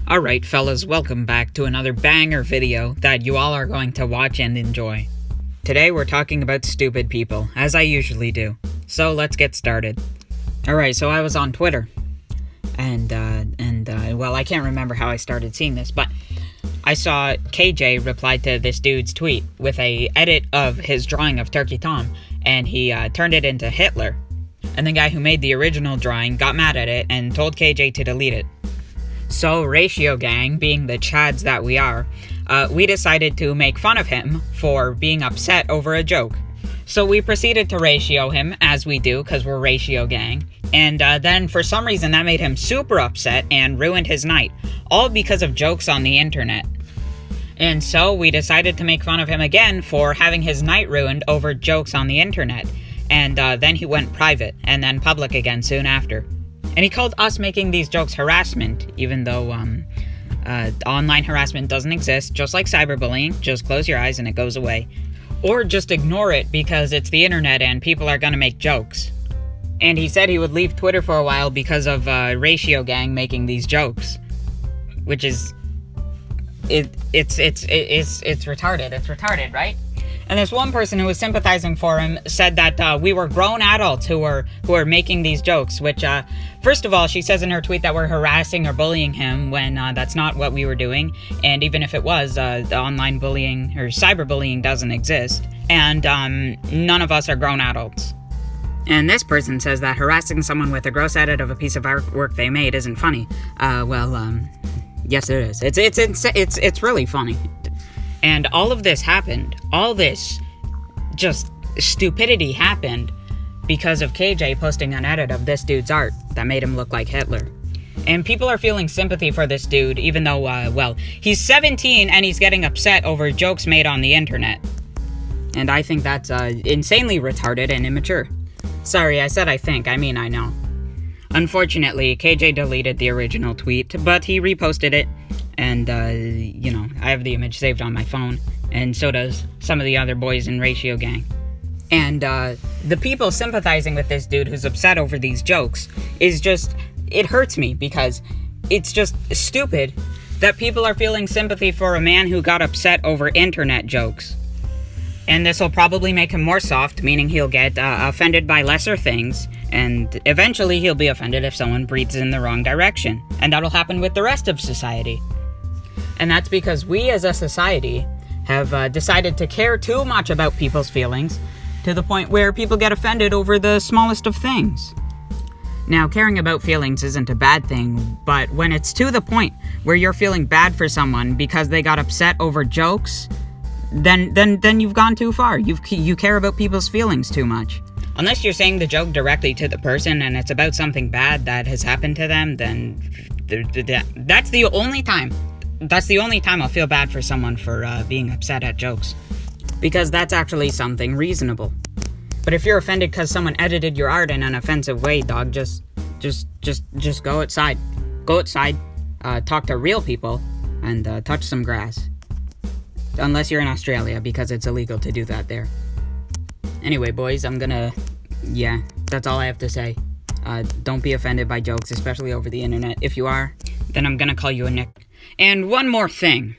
Alright fellas, welcome back to another banger video that you all are going to watch and enjoy. Today we're talking about stupid people, as I usually do. So let's get started. Alright, so I was on Twitter. And well, I can't remember how I started seeing this, but I saw KJ replied to this dude's tweet with a edit of his drawing of Turkey Tom, and he turned it into Hitler. And the guy who made the original drawing got mad at it and told KJ to delete it. So, Ratio Gang, being the chads that we are, we decided to make fun of him for being upset over a joke. So we proceeded to ratio him, as we do, because we're Ratio Gang. And then, for some reason, that made him super upset and ruined his night. All because of jokes on the internet. And so, we decided to make fun of him again for having his night ruined over jokes on the internet. And then he went private, and then public again soon after. And he called us making these jokes harassment, even though online harassment doesn't exist, just like cyberbullying. Just close your eyes and it goes away. Or just ignore it because it's the internet and people are gonna make jokes. And he said he would leave Twitter for a while because of Ratio Gang making these jokes. Which is... It's retarded. It's retarded, right? And this one person who was sympathizing for him said that we were grown adults who were making these jokes, which, first of all, she says in her tweet that we're harassing or bullying him when that's not what we were doing. And even if it was, the online bullying or cyberbullying doesn't exist. And none of us are grown adults. And this person says that harassing someone with a gross edit of a piece of artwork they made isn't funny. Yes, it is. It's really funny. And all of this happened, all this just stupidity happened because of KJ posting an edit of this dude's art that made him look like Hitler. And people are feeling sympathy for this dude, even though, well, he's 17 and he's getting upset over jokes made on the internet. And I think that's insanely retarded and immature. Sorry, I said I think, I mean I know. Unfortunately, KJ deleted the original tweet, but he reposted it. And, you know, I have the image saved on my phone, and so does some of the other boys in Ratio Gang. And, the people sympathizing with this dude who's upset over these jokes is just, it hurts me, because it's just stupid that people are feeling sympathy for a man who got upset over internet jokes. And this will probably make him more soft, meaning he'll get offended by lesser things, and eventually he'll be offended if someone breathes in the wrong direction. And that'll happen with the rest of society. And that's because we as a society have decided to care too much about people's feelings to the point where people get offended over the smallest of things. Now, caring about feelings isn't a bad thing, but when it's to the point where you're feeling bad for someone because they got upset over jokes, then you've gone too far. You care about people's feelings too much. Unless you're saying the joke directly to the person and it's about something bad that has happened to them, then that's the only time. That's the only time I'll feel bad for someone for being upset at jokes. Because that's actually something reasonable. But if you're offended because someone edited your art in an offensive way, dog, just go outside. Go outside, talk to real people, and touch some grass. Unless you're in Australia, because it's illegal to do that there. Anyway, boys, yeah, that's all I have to say. Don't be offended by jokes, especially over the internet. If you are, then I'm gonna call you a nick. And one more thing.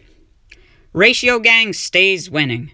Ratio Gang stays winning.